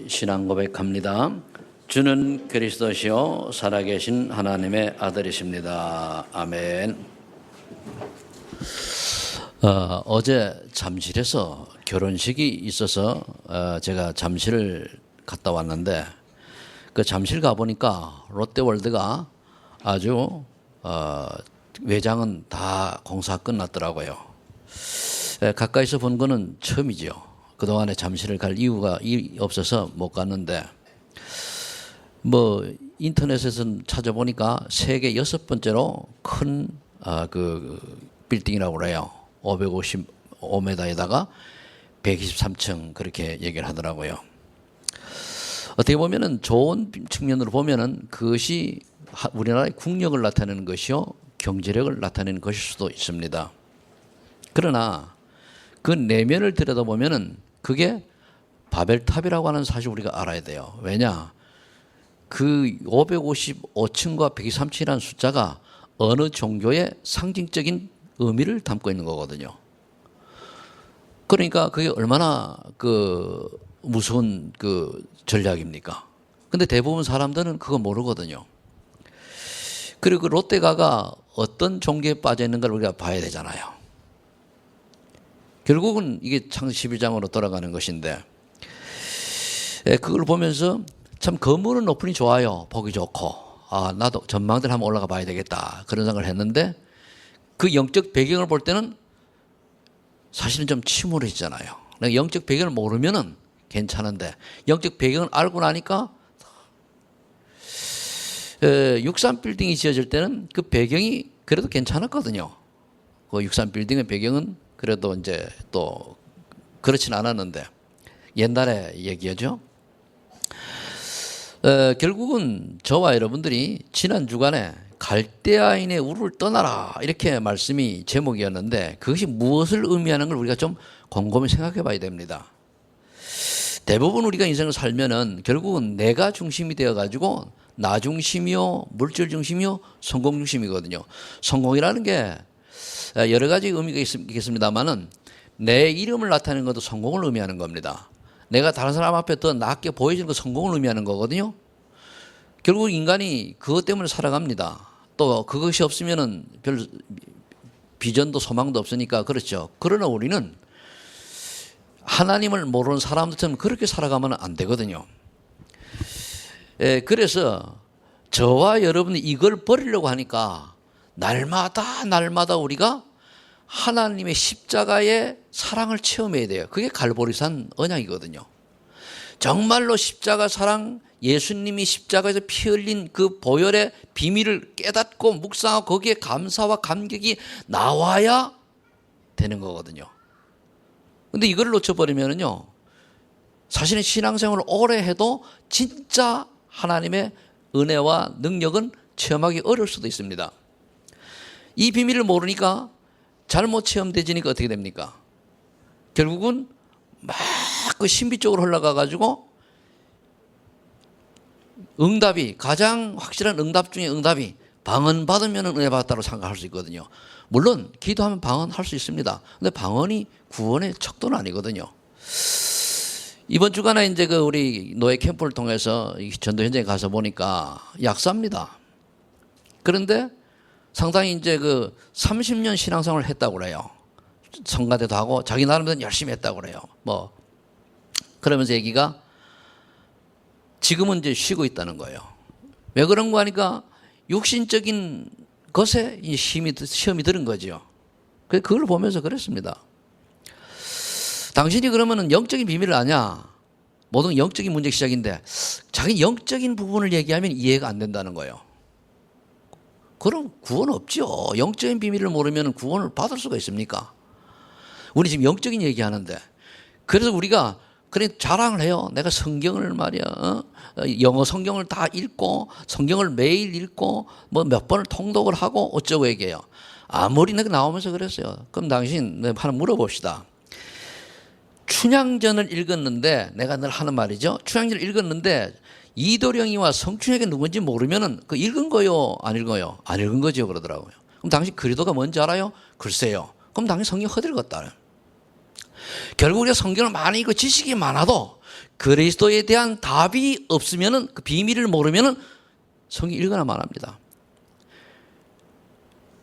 신앙 고백합니다. 주는 그리스도시요 살아계신 하나님의 아들이십니다. 아멘. 어제 잠실에서 결혼식이 있어서 제가 잠실을 갔다 왔는데 그 잠실 가보니까 롯데월드가 아주 외장은 다 공사 끝났더라고요. 가까이서 본 거는 처음이죠. 그동안에 잠실을 갈 이유가 없어서 못 갔는데 뭐 인터넷에서 찾아보니까 세계 6번째로 큰 그 빌딩이라고 그래요. 555m에다가 123층 그렇게 얘기를 하더라고요. 어떻게 보면은 좋은 측면으로 보면은 그것이 우리나라의 국력을 나타내는 것이요 경제력을 나타내는 것일 수도 있습니다. 그러나 그 내면을 들여다보면은 그게 바벨탑이라고 하는 사실 우리가 알아야 돼요. 왜냐? 그 555층과 123층이라는 숫자가 어느 종교의 상징적인 의미를 담고 있는 거거든요. 그러니까 그게 얼마나 그 무서운 그 전략입니까? 근데 대부분 사람들은 그거 모르거든요. 그리고 그 롯데가가 어떤 종교에 빠져 있는가를 우리가 봐야 되잖아요. 결국은 이게 창세기 11장으로 돌아가는 것인데 그걸 보면서 참 건물은 높으니 좋아요. 보기 좋고 나도 전망대를 한번 올라가 봐야 되겠다 그런 생각을 했는데 그 영적 배경을 볼 때는 사실은 좀 침울해지잖아요. 영적 배경을 모르면은 괜찮은데 영적 배경을 알고 나니까 63빌딩이 지어질 때는 그 배경이 그래도 괜찮았거든요. 그 63빌딩의 배경은 그래도 이제 또 그렇진 않았는데 옛날에 얘기하죠. 결국은 저와 여러분들이 지난 주간에 갈대아인의 우르를 떠나라 이렇게 말씀이 제목이었는데 그것이 무엇을 의미하는 걸 우리가 좀 곰곰이 생각해 봐야 됩니다. 대부분 우리가 인생을 살면은 결국은 내가 중심이 되어 가지고 나 중심이요 물질 중심이요 성공 중심이거든요. 성공이라는 게 여러 가지 의미가 있겠습니다만은 내 이름을 나타내는 것도 성공을 의미하는 겁니다. 내가 다른 사람 앞에 더 낫게 보여지는 것 성공을 의미하는 거거든요. 결국 인간이 그것 때문에 살아갑니다. 또 그것이 없으면은 별 비전도 소망도 없으니까 그렇죠. 그러나 우리는 하나님을 모르는 사람들처럼 그렇게 살아가면 안 되거든요. 그래서 저와 여러분이 이걸 버리려고 하니까 날마다 우리가 하나님의 십자가의 사랑을 체험해야 돼요. 그게 갈보리산 언약이거든요. 정말로 십자가 사랑, 예수님이 십자가에서 피 흘린 그 보혈의 비밀을 깨닫고 묵상하고 거기에 감사와 감격이 나와야 되는 거거든요. 근데 이걸 놓쳐버리면요, 사실은 신앙생활을 오래 해도 진짜 하나님의 은혜와 능력은 체험하기 어려울 수도 있습니다. 이 비밀을 모르니까 잘못 체험되지니까 어떻게 됩니까? 결국은 막 그 신비 쪽으로 흘러가 가지고 응답이 가장 확실한 응답 중에 응답이 방언 받으면 은혜 받았다고 생각할 수 있거든요. 물론 기도하면 방언할 수 있습니다. 근데 방언이 구원의 척도는 아니거든요. 이번 주간에 이제 그 우리 노예 캠프를 통해서 전도 현장에 가서 보니까 약사입니다. 그런데 상당히 이제 그 30년 신앙생활을 했다고 그래요. 성가대도 하고 자기 나름대로 열심히 했다고 그래요. 뭐 그러면서 얘기가 지금은 이제 쉬고 있다는 거예요. 왜 그런 거 하니까 육신적인 것에 시험이 들은 거죠. 그걸 보면서 그랬습니다. 당신이 그러면은 영적인 비밀을 아냐? 모든 영적인 문제 시작인데 자기 영적인 부분을 얘기하면 이해가 안 된다는 거예요. 그럼 구원 없죠. 영적인 비밀을 모르면 구원을 받을 수가 있습니까? 우리 지금 영적인 얘기하는데 그래서 우리가 그래 자랑을 해요. 내가 성경을 말이야 영어 성경을 다 읽고 성경을 매일 읽고 뭐 몇 번을 통독을 하고 어쩌고 얘기해요. 아무리 내가 나오면서 그랬어요. 그럼 당신 하나 물어봅시다. 춘향전을 읽었는데 내가 늘 하는 말이죠. 춘향전을 읽었는데 이도령이와 성춘향이 누군지 모르면은 그 읽은 거요, 안 읽어요? 안 읽은 거죠, 그러더라고요. 그럼 당신 그리도가 뭔지 알아요? 글쎄요. 그럼 당신 성경 허들었다. 결국 우리가 성경을 많이 읽고 지식이 많아도 그리스도에 대한 답이 없으면은, 그 비밀을 모르면은 성경 읽거나 말합니다.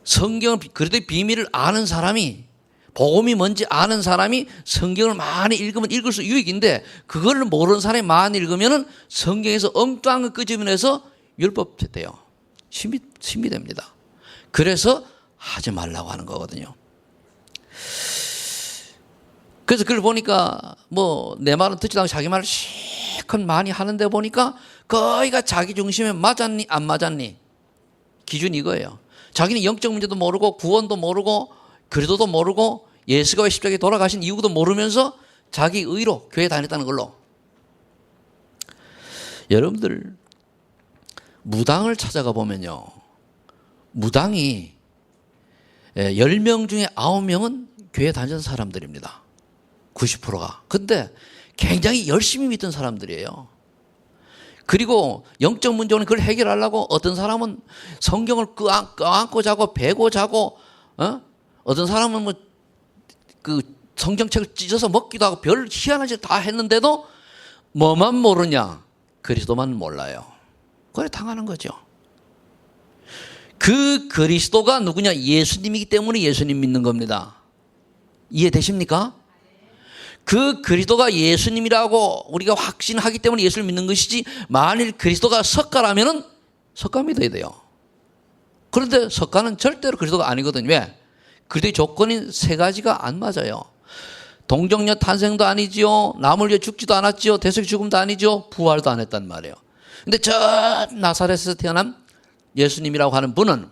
성경, 그래도 비밀을 아는 사람이, 복음이 뭔지 아는 사람이 성경을 많이 읽으면 읽을수록 유익인데, 그걸 모르는 사람이 많이 읽으면은 성경에서 엉뚱한 거 끄집어내서 율법돼요. 심이 됩니다. 그래서 하지 말라고 하는 거거든요. 그래서 그걸 보니까 뭐 내 말은 듣지도 않고 자기 말을 실컷 많이 하는데 보니까 거의가 자기 중심에 맞았니 안 맞았니 기준이 이거예요. 자기는 영적 문제도 모르고 구원도 모르고 그리스도도 모르고 예수가 왜 십자가에 돌아가신 이유도 모르면서 자기 의로 교회 다녔다는 걸로. 여러분들 무당을 찾아가 보면요, 무당이 10명 중에 9명은 교회 다니는 사람들입니다. 90%가. 근데 굉장히 열심히 믿던 사람들이에요. 그리고 영적 문제는 그걸 해결하려고 어떤 사람은 성경을 껴안고 자고 베고 자고, 어떤 사람은 뭐 그 성경책을 찢어서 먹기도 하고 별 희한한 짓 다 했는데도 뭐만 모르냐? 그리스도만 몰라요. 그래 당하는 거죠. 그 그리스도가 누구냐? 예수님이기 때문에 예수님 믿는 겁니다. 이해되십니까? 그 그리스도가 예수님이라고 우리가 확신하기 때문에 예수를 믿는 것이지, 만일 그리스도가 석가라면은 석가 믿어야 돼요. 그런데 석가는 절대로 그리스도가 아니거든요. 왜? 그리스도의 조건인 세 가지가 안 맞아요. 동정녀 탄생도 아니지요, 남을 위해 죽지도 않았지요, 대속 죽음도 아니죠, 부활도 안 했단 말이에요. 근데 저 나사렛에서 태어난 예수님이라고 하는 분은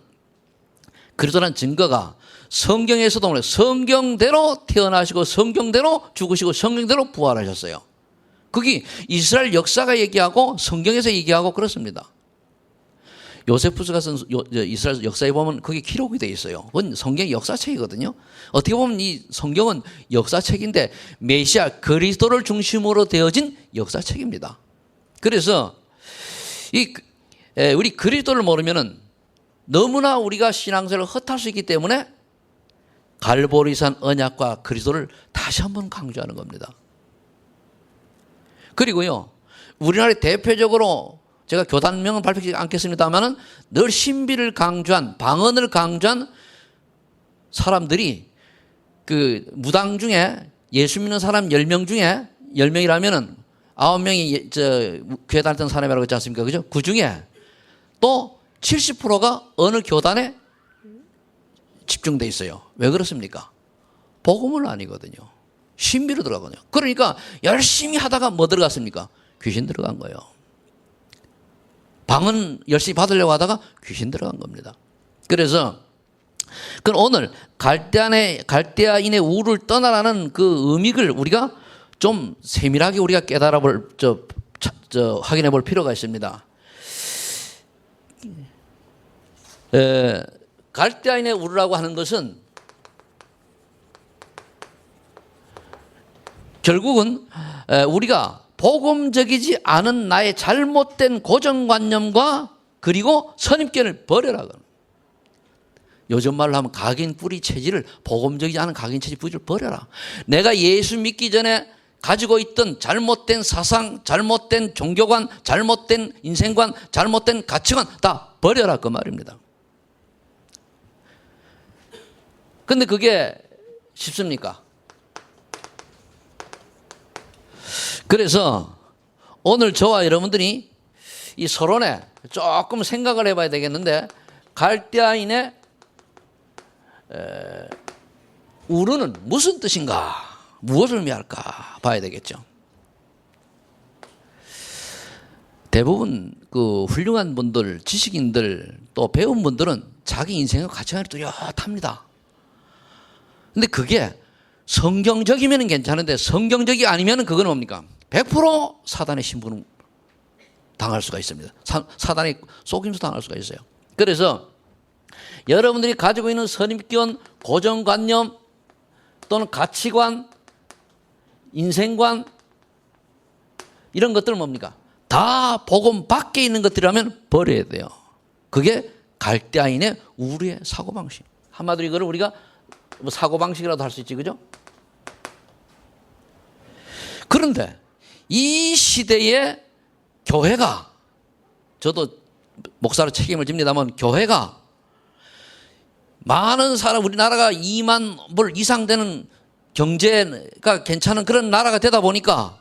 그리스도라는 증거가 성경에서도 성경대로 태어나시고 성경대로 죽으시고 성경대로 부활하셨어요. 그게 이스라엘 역사가 얘기하고 성경에서 얘기하고 그렇습니다. 요세푸스가 쓴 이스라엘 역사에 보면 그게 기록이 되어 있어요. 그건 성경의 역사책이거든요. 어떻게 보면 이 성경은 역사책인데 메시아 그리스도를 중심으로 되어진 역사책입니다. 그래서 우리 그리스도를 모르면은 너무나 우리가 신앙생활을 헛할 수 있기 때문에 갈보리산 언약과 그리스도를 다시 한번 강조하는 겁니다. 그리고요, 우리나라에 대표적으로 제가 교단명은 발표하지 않겠습니다만은 늘 신비를 강조한, 방언을 강조한 사람들이 그 무당 중에 예수 믿는 사람 10명 중에 10명이라면은 9명이 교회 다녔던 사람이라고 했지 않습니까? 그죠? 그 중에 또 70%가 어느 교단에 집중돼 있어요. 왜 그렇습니까? 복음은 아니거든요. 신비로 들어가거든요. 그러니까 열심히 하다가 뭐 들어갔습니까? 귀신 들어간 거예요. 방은 열심히 받으려고 하다가 귀신 들어간 겁니다. 그래서 오늘 갈대아인의 우를 떠나라는 그 의미를 우리가 좀 세밀하게 우리가 확인해 볼 필요가 있습니다. 갈대아인의 우르라고 하는 것은 결국은 우리가 복음적이지 않은 나의 잘못된 고정관념과 그리고 선입견을 버려라. 요즘 말로 하면 각인 뿌리 체질을, 복음적이지 않은 각인 체질 뿌리를 버려라. 내가 예수 믿기 전에 가지고 있던 잘못된 사상, 잘못된 종교관, 잘못된 인생관, 잘못된 가치관 다 버려라 그 말입니다. 근데 그게 쉽습니까? 그래서 오늘 저와 여러분들이 이 서론에 조금 생각을 해봐야 되겠는데, 갈대아인의 우르는 무슨 뜻인가, 무엇을 의미할까 봐야 되겠죠. 대부분 그 훌륭한 분들, 지식인들, 또 배운 분들은 자기 인생의 가치관이 뚜렷합니다. 근데 그게 성경적이면 괜찮은데 성경적이 아니면 그건 뭡니까? 100% 사단의 신분을 당할 수가 있습니다. 사단의 속임수 당할 수가 있어요. 그래서 여러분들이 가지고 있는 선입견, 고정관념 또는 가치관, 인생관 이런 것들은 뭡니까? 다 복음 밖에 있는 것들이라면 버려야 돼요. 그게 갈대아인의 우리의 사고방식. 한마디로 이거를 우리가 뭐 사고방식이라도 할 수 있지, 그죠? 그런데 이 시대에 교회가, 저도 목사로 책임을 집니다만, 교회가 많은 사람, 우리나라가 2만 불 이상 되는 경제가 괜찮은 그런 나라가 되다 보니까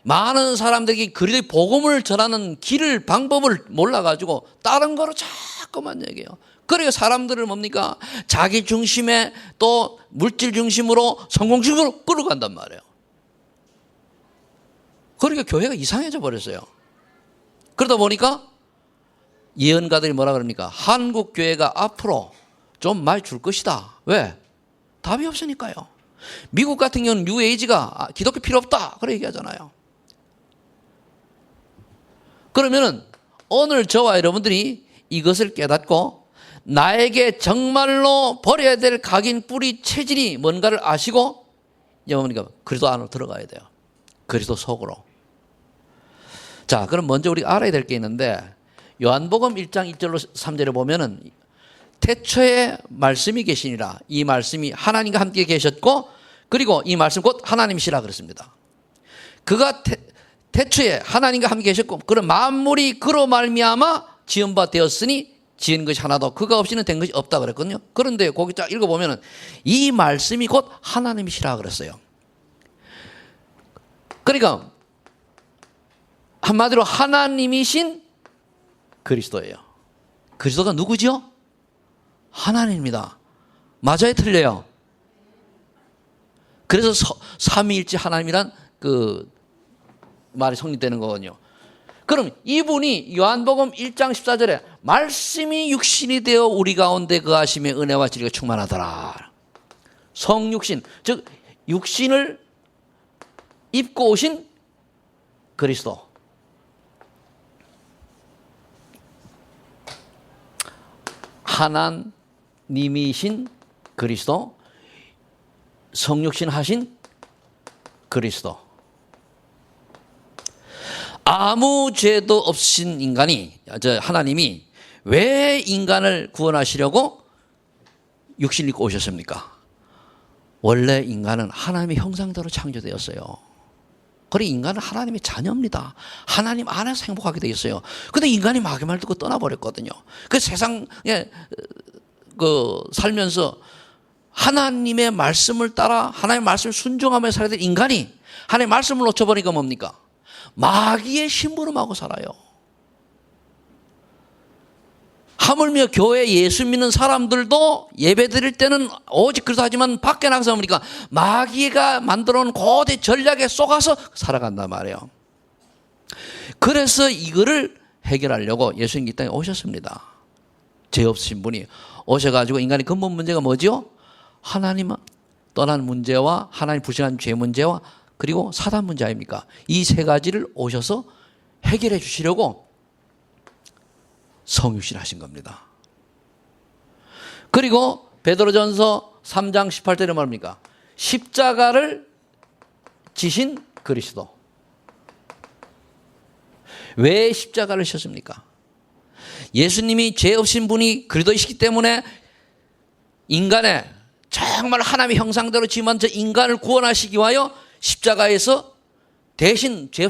많은 사람들이 그리스도의 복음을 전하는 길을, 방법을 몰라가지고 다른 거로 자꾸만 얘기해요. 그래서 사람들을 뭡니까? 자기 중심에 또 물질 중심으로, 성공 중심으로 끌어간단 말이에요. 그러니까 교회가 이상해져 버렸어요. 그러다 보니까 예언가들이 뭐라 그럽니까? 한국 교회가 앞으로 좀 많이 줄 것이다. 왜? 답이 없으니까요. 미국 같은 경우는 뉴에이지가 기독교 필요 없다, 그렇게 얘기하잖아요. 그러면은 오늘 저와 여러분들이 이것을 깨닫고 나에게 정말로 버려야 될 각인, 뿌리, 체질이 뭔가를 아시고, 여러분이니까 그리스도 안으로 들어가야 돼요. 그리스도 속으로. 자, 그럼 먼저 우리가 알아야 될 게 있는데, 요한복음 1장 1절로 3절에 보면은 태초에 말씀이 계시니라. 이 말씀이 하나님과 함께 계셨고, 그리고 이 말씀 곧 하나님이시라 그랬습니다. 그가 태초에 하나님과 함께 계셨고, 그런 만물이 그로 말미암아 지은 바 되었으니 지은 것이 하나도 그가 없이는 된 것이 없다 그랬거든요. 그런데 거기 딱 읽어보면은 이 말씀이 곧 하나님이시라 그랬어요. 그러니까 한마디로 하나님이신 그리스도예요. 그리스도가 누구죠? 하나님입니다. 맞아요, 틀려요? 그래서 삼위일체 하나님이란 그 말이 성립되는 거거든요. 그럼 이분이 요한복음 1장 14절에 말씀이 육신이 되어 우리 가운데 거하심에 은혜와 진리가 충만하더라. 성육신, 즉 육신을 입고 오신 그리스도. 하나님이신 그리스도, 성육신 하신 그리스도. 아무 죄도 없으신 인간이, 하나님이 왜 인간을 구원하시려고 육신을 입고 오셨습니까? 원래 인간은 하나님의 형상대로 창조되었어요. 그래, 인간은 하나님의 자녀입니다. 하나님 안에서 행복하게 되어 있어요. 근데 인간이 마귀 말 듣고 떠나버렸거든요. 그 세상에 살면서 하나님의 말씀을 따라 하나님의 말씀을 순종하며 살아야 될 인간이 하나님의 말씀을 놓쳐버리니까 뭡니까? 마귀의 심부름하고 살아요. 하물며 교회 예수 믿는 사람들도 예배 드릴 때는 오직 그리스도 하지만 밖에 나가서 보니까 마귀가 만들어 놓은 고대 전략에 속아서 살아간단 말이에요. 그래서 이거를 해결하려고 예수님이 이 땅에 오셨습니다. 죄 없으신 분이 오셔가지고 인간의 근본 문제가 뭐죠? 하나님 떠난 문제와 하나님 불신한 죄 문제와 그리고 사단 문제 아닙니까? 이 세 가지를 오셔서 해결해 주시려고 성육신 하신 겁니다. 그리고 베드로전서 3장 18절에 말합니까? 십자가를 지신 그리스도. 왜 십자가를 지셨습니까? 예수님이 죄 없신 분이 그리스도이시기 때문에 인간의 정말 하나님의 형상대로 지은 저 인간을 구원하시기 위하여 십자가에서 대신 죄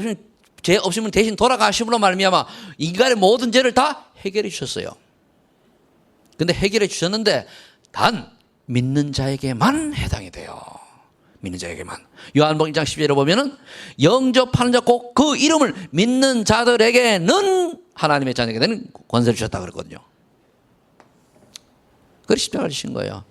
없신 분 대신 돌아가심으로 말미암아 인간의 모든 죄를 다 해결해 주셨어요. 근데 해결해 주셨는데 단 믿는 자에게만 해당이 돼요. 믿는 자에게만. 요한복음 1장 12절에 보면은 영접하는 자 곧 그 이름을 믿는 자들에게는 하나님의 자녀에게 되는 권세를 주셨다 그랬거든요. 그래서 십자가를 지신 거예요.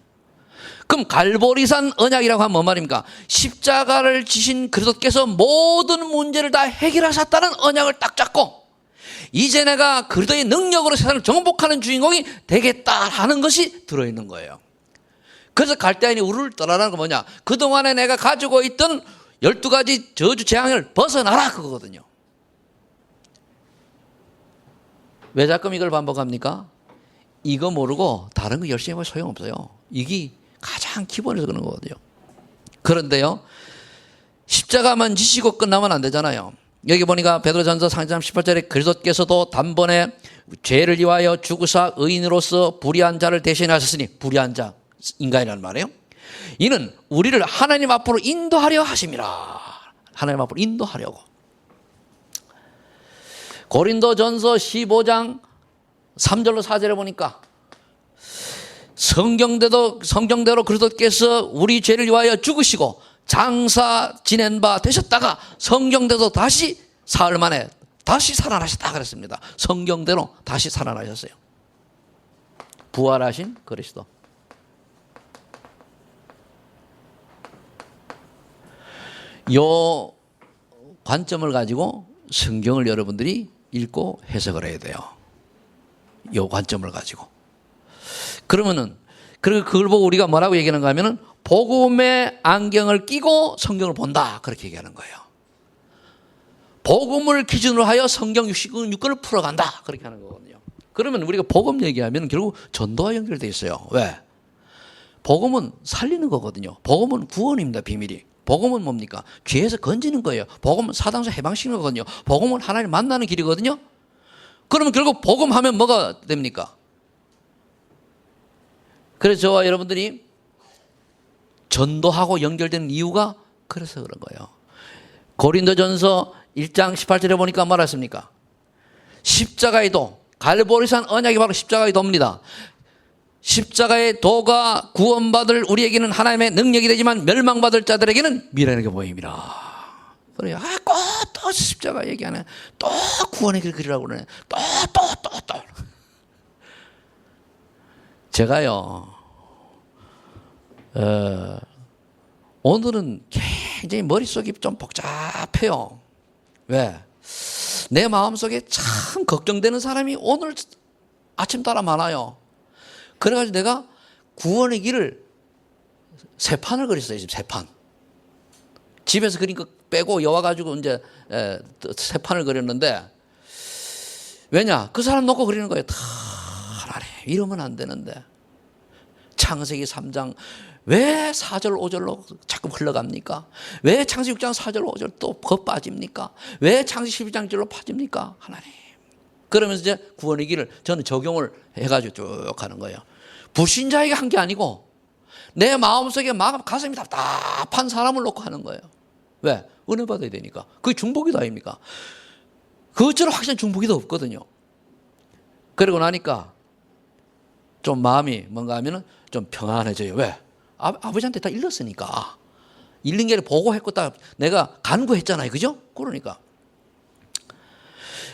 그럼 갈보리산 언약이라고 하면 뭔 말입니까? 십자가를 지신 그리스도께서 모든 문제를 다 해결하셨다는 언약을 딱 잡고 이제 내가 그리스도의 능력으로 세상을 정복하는 주인공이 되겠다 하는 것이 들어있는 거예요. 그래서 갈대아인이 우리를 떠나라는 건 뭐냐? 그동안에 내가 가지고 있던 12가지 저주 재앙을 벗어나라 그거거든요. 왜 자꾸 이걸 반복합니까? 이거 모르고 다른 거 열심히 하면 소용없어요. 이게 가장 기본에서 그런 거거든요. 그런데요, 십자가만 지시고 끝나면 안 되잖아요. 여기 보니까 베드로전서 3장 18절에 그리스도께서도 단번에 죄를 위하여 죽으사 의인으로서 불의한 자를 대신하셨으니, 불의한 자 인간이라는 말이에요. 이는 우리를 하나님 앞으로 인도하려 하심이라. 하나님 앞으로 인도하려고. 고린도전서 15장 3절로 4절에 보니까 성경대로 그리스도께서 우리 죄를 위하여 죽으시고 장사 지낸 바 되셨다가 성경대로 다시 사흘 만에 다시 살아나셨다 그랬습니다. 성경대로 다시 살아나셨어요. 부활하신 그리스도. 요 관점을 가지고 성경을 여러분들이 읽고 해석을 해야 돼요. 요 관점을 가지고. 그러면은, 그리고 그걸 보고 우리가 뭐라고 얘기하는가 하면은 복음의 안경을 끼고 성경을 본다. 그렇게 얘기하는 거예요. 복음을 기준으로 하여 성경 66권을 풀어간다. 그렇게 하는 거거든요. 그러면 우리가 복음 얘기하면 결국 전도와 연결되어 있어요. 왜? 복음은 살리는 거거든요. 복음은 구원입니다. 비밀이. 복음은 뭡니까? 죄에서 건지는 거예요. 복음은 사단에서 해방시키는 거거든요. 복음은 하나님 만나는 길이거든요. 그러면 결국 복음하면 뭐가 됩니까? 그래서 저와 여러분들이 전도하고 연결되는 이유가 그래서 그런 거예요. 고린도전서 1장 18절에 보니까 말했습니까? 십자가의 도, 갈보리산 언약이 바로 십자가의 도입니다. 십자가의 도가 구원받을 우리에게는 하나님의 능력이 되지만 멸망받을 자들에게는 미련하게 보임이라. 그래요. 또 십자가 얘기하네. 또 구원의 길 그리라고 그러네. 또. 제가요, 오늘은 굉장히 머릿속이 좀 복잡해요. 왜? 내 마음속에 참 걱정되는 사람이 오늘 아침 따라 많아요. 그래가지고 내가 구원의 길을 세 판을 그렸어요. 지금 세 판. 집에서 그린 거 빼고 여와가지고 이제 세 판을 그렸는데, 왜냐? 그 사람 놓고 그리는 거예요. 다 하나님 이러면 안 되는데. 창세기 3장 왜 4절 5절로 자꾸 흘러갑니까? 왜 창세기 6장 4절 5절 또 빠집니까? 왜 창세기 12장 1절로 빠집니까? 하나님. 그러면서 이제 구원의 길을 저는 적용을 해가지고 쭉 하는 거예요. 불신자에게 한 게 아니고 내 마음속에 가슴이 답답한 사람을 놓고 하는 거예요. 왜? 은혜 받아야 되니까. 그게 중복이다 아닙니까? 그것처럼 확실한 중복이도 없거든요. 그러고 나니까 좀 마음이 뭔가 하면은 좀 평안해져요. 왜? 아버지한테 다 일렀으니까. 일린 게 보고했고 딱 내가 간구했잖아요. 그죠? 그러니까.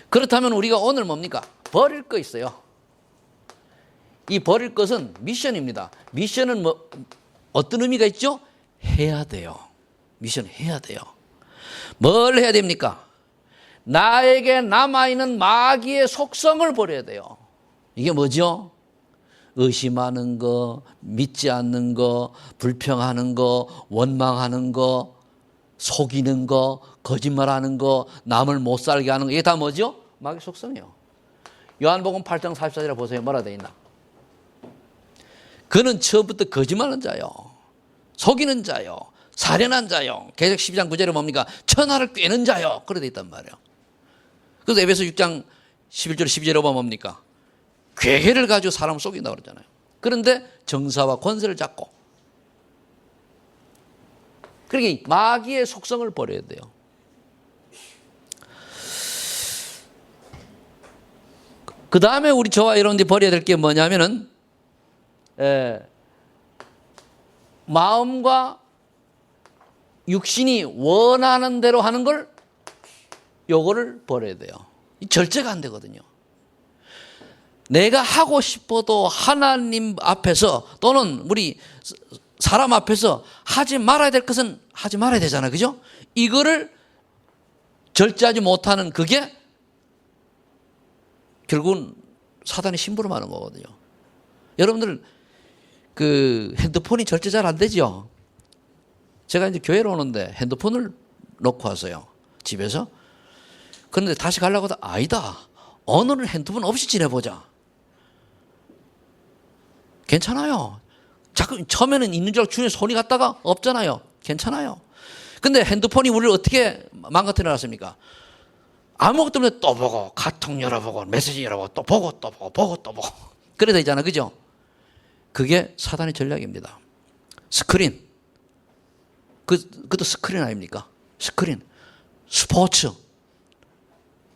그렇다면 우리가 오늘 뭡니까? 버릴 거 있어요. 이 버릴 것은 미션입니다. 미션은 뭐 어떤 의미가 있죠? 해야 돼요. 미션 해야 돼요. 뭘 해야 됩니까? 나에게 남아있는 마귀의 속성을 버려야 돼요. 이게 뭐죠? 의심하는 거, 믿지 않는 거, 불평하는 거, 원망하는 거, 속이는 거, 거짓말하는 거, 남을 못 살게 하는 거, 이게 다 뭐죠? 마귀 속성이에요. 요한복음 8장 44절에 보세요. 뭐라 되어 있나? 그는 처음부터 거짓말하는 자요, 속이는 자요, 살인한 자요. 계속 12장 9절에 뭡니까? 천하를 꿰는 자요. 그래 되어 있단 말이에요. 그래서 에베소 6장 11절 12절에 보면 뭡니까? 괴해를 가지고 사람을 속인다고 그러잖아요. 그런데 정사와 권세를 잡고. 그러니까 마귀의 속성을 버려야 돼요. 그 다음에 우리 저와 여러분들이 버려야 될 게 뭐냐면은 마음과 육신이 원하는 대로 하는 걸 요거를 버려야 돼요. 절제가 안 되거든요. 내가 하고 싶어도 하나님 앞에서 또는 우리 사람 앞에서 하지 말아야 될 것은 하지 말아야 되잖아요. 그죠? 이거를 절제하지 못하는 그게 결국은 사단의 심부름하는 거거든요. 여러분들 그 핸드폰이 절제 잘 안 되죠? 제가 이제 교회로 오는데 핸드폰을 놓고 왔어요. 집에서. 그런데 다시 가려고 하다 아니다. 오늘은 핸드폰 없이 지내보자. 괜찮아요. 자꾸 처음에는 있는 줄 알고 주위에 손이 갔다가 없잖아요. 괜찮아요. 근데 핸드폰이 우리를 어떻게 망가뜨려 놨습니까? 아무것도 없는데 또 보고, 카톡 열어보고, 메시지 열어보고, 또 보고, 또 보고, 또 보고. 그래 되잖아. 그죠? 그게 사단의 전략입니다. 스크린. 그것도 스크린 아닙니까? 스크린. 스포츠.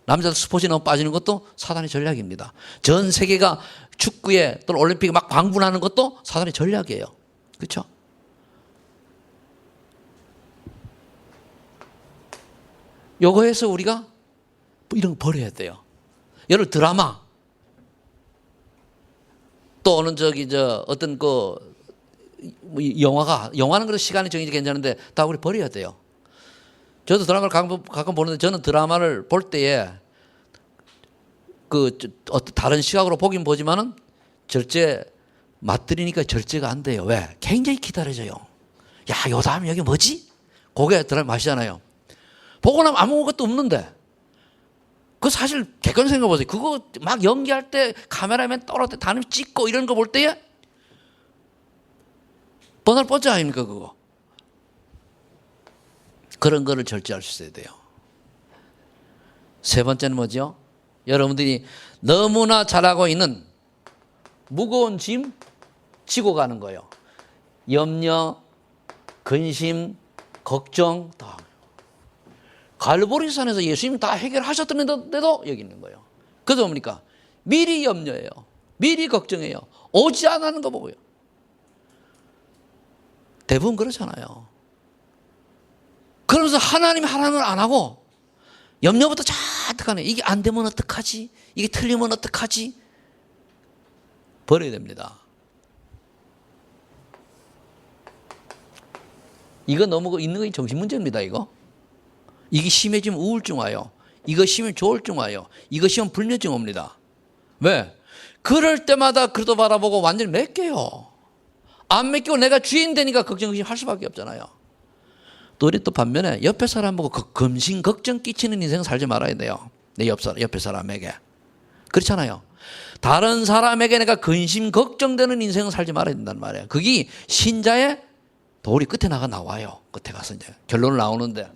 남자들 스포츠에 너무 빠지는 것도 사단의 전략입니다. 전 세계가 축구에 또는 올림픽에 막 방불하는 것도 사단의 전략이에요. 그렇죠? 요거에서 우리가 이런 거 버려야 돼요. 여러분 드라마 또 어느 어떤 영화는 그래도 시간이 정해지 괜찮은데 다 우리 버려야 돼요. 저도 드라마를 가끔 보는데 저는 드라마를 볼 때에 다른 시각으로 보긴 보지만은 절제 맞들이니까 절제가 안 돼요. 왜? 굉장히 기다려져요. 야, 요 다음 여기 뭐지? 그게 드라마 맛이잖아요. 보고 나면 아무것도 없는데. 그 사실 객관 생각해 보세요. 그거 막 연기할 때 카메라맨 떨어질 때 단임 찍고 이런 거 볼 때에 뻔할 뻔짜 아닙니까 그거. 그런 거를 절제할 수 있어야 돼요. 세 번째는 뭐죠? 여러분들이 너무나 잘하고 있는 무거운 짐 지고 가는 거예요. 염려, 근심, 걱정 다. 갈보리산에서 예수님 다 해결하셨던데도 여기 있는 거예요. 그래서 뭡니까? 미리 염려해요. 미리 걱정해요. 오지 않는 거 보고요. 대부분 그렇잖아요. 그러면서 하나님이 하라는 걸 안 하고 염려부터 잔뜩 하네. 이게 안 되면 어떡하지? 이게 틀리면 어떡하지? 버려야 됩니다. 이거 너무 있는 거 정신 문제입니다. 이게 심해지면 우울증 와요. 이거 심해지면 조울증 와요. 이거 심하면 불면증 옵니다. 왜? 그럴 때마다 그래도 바라보고 완전히 맡겨요. 안 맡기고 내가 주인 되니까 걱정 할 수밖에 없잖아요. 또 우리 또 반면에 옆에 사람 보고 검신 걱정 끼치는 인생 살지 말아야 돼요. 내 옆에 사람에게. 그렇잖아요. 다른 사람에게 내가 근심 걱정되는 인생을 살지 말아야 된단 말이에요. 그게 신자의 도리 끝에 나와요. 끝에 가서 이제 결론을 나오는데.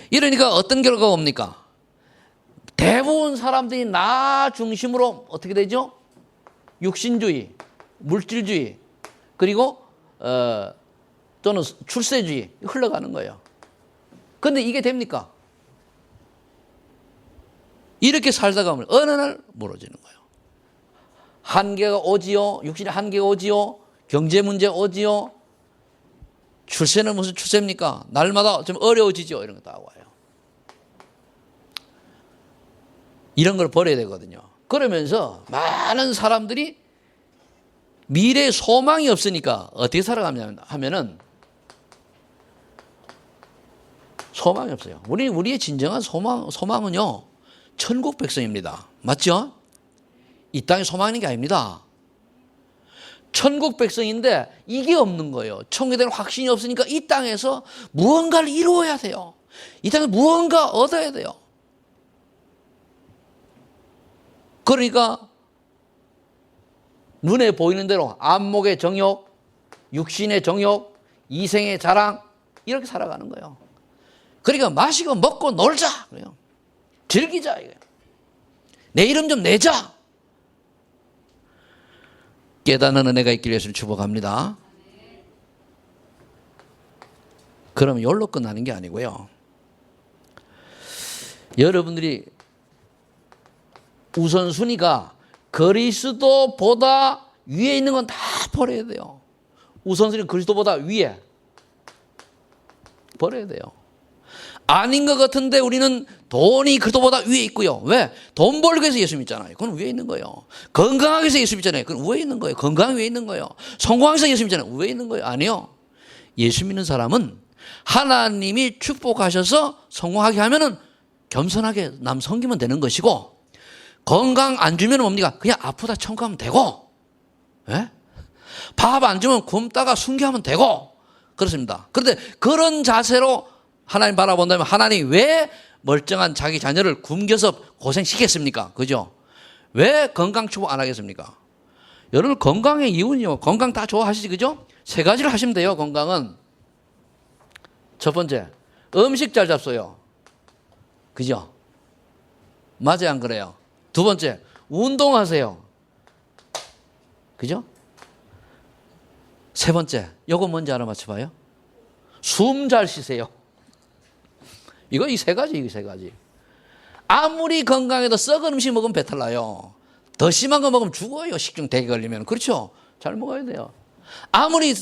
이러니까 어떤 결과가 옵니까? 대부분 사람들이 나 중심으로 어떻게 되죠? 육신주의, 물질주의, 그리고 또는 출세주의 흘러가는 거예요. 그런데 이게 됩니까? 이렇게 살다가 보면 어느 날 무너지는 거예요. 한계가 오지요. 육신의 한계가 오지요. 경제 문제 오지요. 출세는 무슨 출세입니까? 날마다 좀 어려워지죠. 이런 거 다 와요. 이런 걸 버려야 되거든요. 그러면서 많은 사람들이 미래에 소망이 없으니까 어떻게 살아가냐 하면은 소망이 없어요. 우리의 진정한 소망은요, 천국 백성입니다. 맞죠? 이 땅에 소망하는 게 아닙니다. 천국 백성인데 이게 없는 거예요. 천국에 대한 확신이 없으니까 이 땅에서 무언가를 이루어야 돼요. 이 땅에 무언가 얻어야 돼요. 그러니까 눈에 보이는 대로 안목의 정욕, 육신의 정욕, 이생의 자랑 이렇게 살아가는 거예요. 그러니까 마시고 먹고 놀자. 그래요. 즐기자. 이거예요. 내 이름 좀 내자. 깨닫는 은혜가 있기를 예수를 축복합니다. 그러면 이걸로 끝나는 게 아니고요. 여러분들이 우선순위가 그리스도보다 위에 있는 건 다 버려야 돼요. 우선순위는 그리스도보다 위에 버려야 돼요. 아닌 것 같은데 우리는 돈이 그리스도보다 위에 있고요. 왜? 돈 벌기 위해서 예수 믿잖아요. 그건 위에 있는 거예요. 건강하기 위해서 예수 믿잖아요. 그건 위에 있는 거예요. 건강 위에 있는 거예요. 성공하기 위해서 예수 믿잖아요. 위에 있는 거예요. 아니요. 예수 믿는 사람은 하나님이 축복하셔서 성공하게 하면은 겸손하게 남 섬기면 되는 것이고, 건강 안 주면 뭡니까? 그냥 아프다 청구하면 되고, 예? 밥 안 주면 굶다가 순교하면 되고, 그렇습니다. 그런데 그런 자세로 하나님 바라본다면 하나님 왜 멀쩡한 자기 자녀를 굶겨서 고생시켰습니까? 그죠? 왜 건강 축복 안 하겠습니까? 여러분 건강의 이유는요, 건강 다 좋아하시지, 그죠? 세 가지를 하시면 돼요. 건강은 첫 번째, 음식 잘 잡숴요. 그죠? 맞아요, 안 그래요? 두 번째, 운동하세요. 그죠? 세 번째, 요거 뭔지 알아맞혀봐요. 숨 잘 쉬세요. 이 세 가지. 아무리 건강해도 썩은 음식 먹으면 배탈 나요. 더 심한 거 먹으면 죽어요. 식중 대기 걸리면. 그렇죠? 잘 먹어야 돼요. 아무리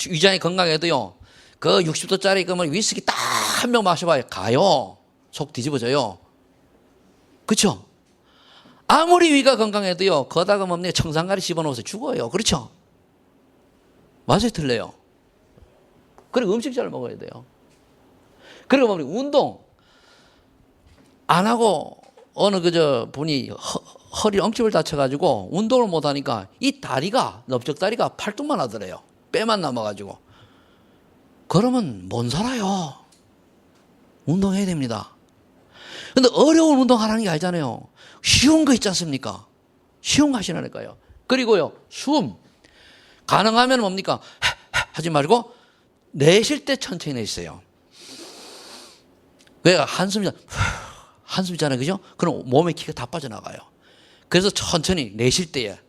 위장이 건강해도요. 그 60도짜리 그러면 위스키 딱 한 병 마셔봐요. 가요. 속 뒤집어져요. 그렇죠? 아무리 위가 건강해도요. 거다가 먹는 청산가리 집어넣어서 죽어요. 그렇죠? 맞아요, 틀려요. 그리고 음식 잘 먹어야 돼요. 그리고 뭐 운동 안 하고 어느 그저 분이 허리 엉침을 다쳐가지고 운동을 못 하니까 이 다리가 넓적다리가 팔뚝만 하더래요. 뼈만 남아가지고. 그러면 못 살아요. 운동해야 됩니다. 근데 어려운 운동 하라는 게 아니잖아요. 쉬운 거 있지 않습니까? 쉬운 거 하시라니까요. 그리고요, 숨. 가능하면 뭡니까? 하지 말고 내쉴 때 천천히 내쉬세요. 왜? 한숨이잖아요. 그죠? 그럼 몸의 기가 다 빠져나가요. 그래서 천천히 내쉴 때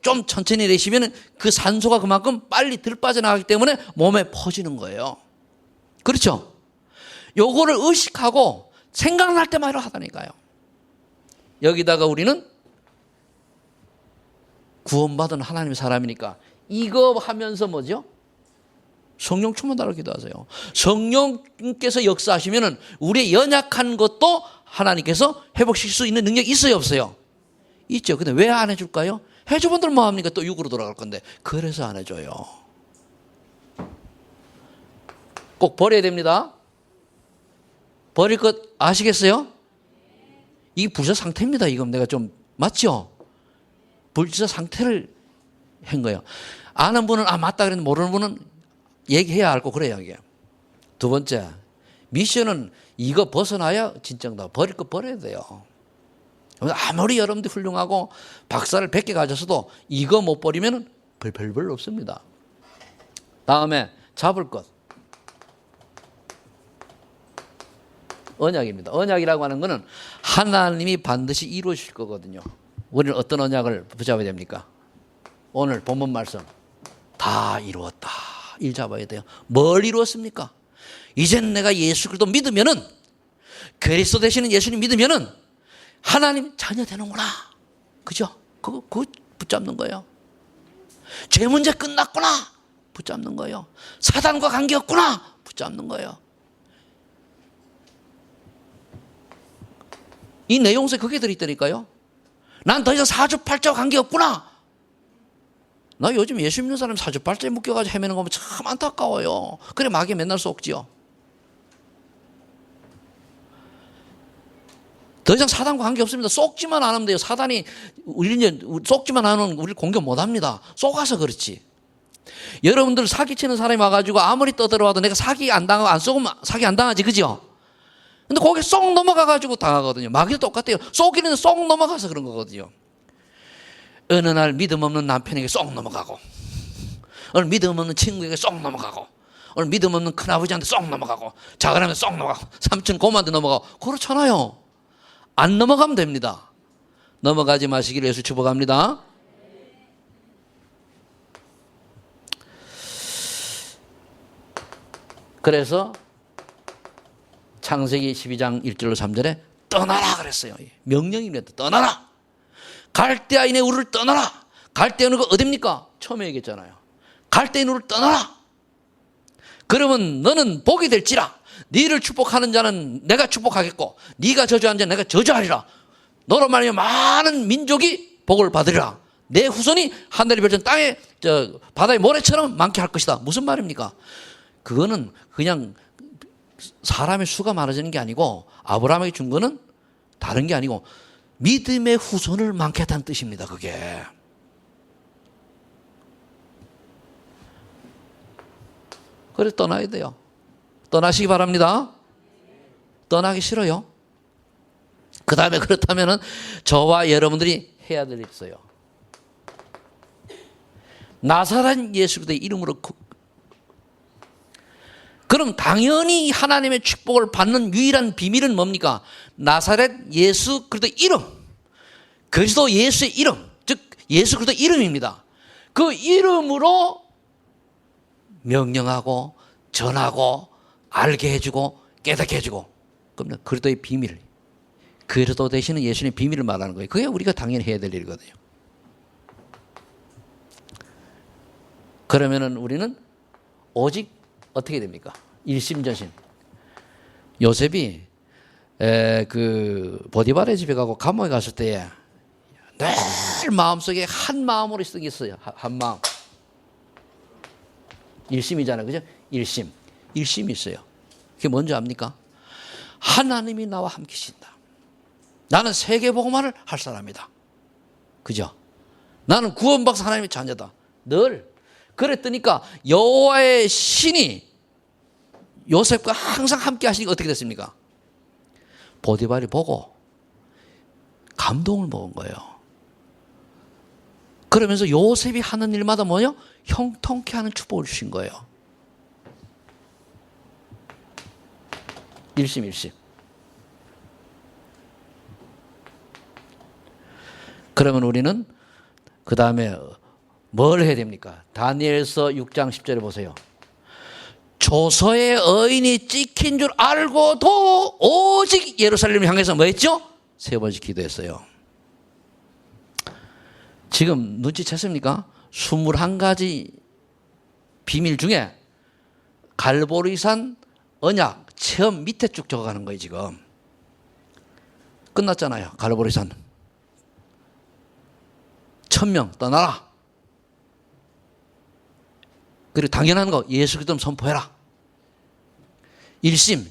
좀 천천히 내쉬면 그 산소가 그만큼 빨리 들 빠져나가기 때문에 몸에 퍼지는 거예요. 그렇죠? 요거를 의식하고 생각날 때마다 하다니까요. 여기다가 우리는 구원받은 하나님의 사람이니까 이거 하면서 뭐죠? 성령 충만하라고 기도하세요. 성령께서 역사하시면 우리의 연약한 것도 하나님께서 회복시킬 수 있는 능력이 있어요, 없어요? 있죠. 근데 왜 안 해줄까요? 해줘본들 뭐합니까? 또 육으로 돌아갈 건데. 그래서 안 해줘요. 꼭 버려야 됩니다. 버릴 것 아시겠어요? 이게 불사 상태입니다. 이건 내가 좀 맞죠? 불사 상태를 한 거예요. 아는 분은 맞다 그랬는데 모르는 분은 얘기해야 알고 그래요. 이게. 두 번째, 미션은 이거 벗어나야 진정다. 버릴 거 버려야 돼요. 아무리 여러분들이 훌륭하고 박사를 100개 가졌어도 이거 못 버리면 별별 없습니다. 다음에 잡을 것. 언약입니다. 언약이라고 하는 것은 하나님이 반드시 이루어질 거거든요. 우리는 어떤 언약을 붙잡아야 됩니까? 오늘 본문 말씀 다 이루었다. 일 잡아야 돼요. 뭘 이루었습니까? 이젠 내가 예수 그리스도 믿으면은 그리스도 되시는 예수님 믿으면은 하나님 자녀 되는구나. 그죠? 그거 붙잡는 거예요. 죄 문제 끝났구나. 붙잡는 거예요. 사단과 관계없구나. 붙잡는 거예요. 이 내용 속에 그게 들어있다니까요. 난 더 이상 사주팔자와 관계없구나. 나 요즘 예수 믿는 사람 사주팔자에 묶여가지고 헤매는 거 보면 참 안타까워요. 그래 마귀에 맨날 속지요. 더 이상 사단과 관계없습니다. 속지만 안 하면 돼요. 사단이 우리는 속지만 하면 우리를 공격 못합니다. 속아서 그렇지. 여러분들 사기치는 사람이 와가지고 아무리 떠들어와도 내가 사기 안 당하고 안 속으면 사기 안 당하지, 그죠? 근데 거기 쏙 넘어가가지고 당하거든요. 마귀도 똑같아요. 쏙이는 쏙 넘어가서 그런 거거든요. 어느 날 믿음 없는 남편에게 쏙 넘어가고, 오늘 믿음 없는 친구에게 쏙 넘어가고, 오늘 믿음 없는 큰아버지한테 쏙 넘어가고, 작은아버지한테 쏙 넘어가고, 삼촌 고모한테 넘어가고, 그렇잖아요. 안 넘어가면 됩니다. 넘어가지 마시기를 예수 축복합니다. 그래서 창세기 12장 1절로 3절에 떠나라 그랬어요. 명령입니다. 떠나라. 갈대아인의 우르를 떠나라. 갈대아인은 어디입니까? 처음에 얘기했잖아요. 갈대아인 우르를 떠나라. 그러면 너는 복이 될지라. 너를 축복하는 자는 내가 축복하겠고 네가 저주하는 자는 내가 저주하리라. 너로 말하면 많은 민족이 복을 받으리라. 내 후손이 하늘의 별처럼 땅에 바다의 모래처럼 많게 할 것이다. 무슨 말입니까? 그거는 그냥 사람의 수가 많아지는 게 아니고 아브라함에게 준 거는 다른 게 아니고 믿음의 후손을 많게 했다는 뜻입니다. 그게. 그래서 떠나야 돼요. 떠나시기 바랍니다. 떠나기 싫어요. 그 다음에 그렇다면 저와 여러분들이 해야 될 일이 있어요. 나사렛 예수 그리스도의 이름으로. 그럼 당연히 하나님의 축복을 받는 유일한 비밀은 뭡니까? 나사렛 예수 그리스도의 이름. 그리스도 예수의 이름. 즉 예수 그리스도의 이름입니다. 그 이름으로 명령하고 전하고 알게 해주고 깨닫게 해주고 그러면 그리스도의 비밀, 그리스도 되시는 예수님의 비밀을 말하는 거예요. 그게 우리가 당연히 해야 될 일이거든요. 그러면은 우리는 오직 어떻게 됩니까? 일심전심. 요셉이 그 보디발의 집에 가고 감옥에 갔을 때에 늘 마음속에 한 마음으로 있었어요. 한 마음. 일심이잖아요. 그죠? 일심. 일심이 있어요. 그게 뭔지 압니까? 하나님이 나와 함께 계신다. 나는 세계복음화를 할 사람이다. 그죠? 나는 구원받은 하나님의 자녀다. 늘 그랬더니까 여호와의 신이 요셉과 항상 함께 하시니까 어떻게 됐습니까? 보디발이 보고 감동을 먹은 거예요. 그러면서 요셉이 하는 일마다 뭐요? 형통케 하는 축복을 주신 거예요. 일심. 그러면 우리는 그 다음에 뭘 해야 됩니까? 다니엘서 6장 10절에 보세요. 조서의 의인이 찍힌 줄 알고도 오직 예루살렘을 향해서 뭐 했죠? 세 번씩 기도했어요. 지금 눈치챘습니까? 21가지 비밀 중에 갈보리산 언약 처음 밑에 쭉 적어가는 거예요. 지금 끝났잖아요. 갈보리산 1000명 떠나라. 그리고 당연한 거 예수 그리스도 선포해라. 일심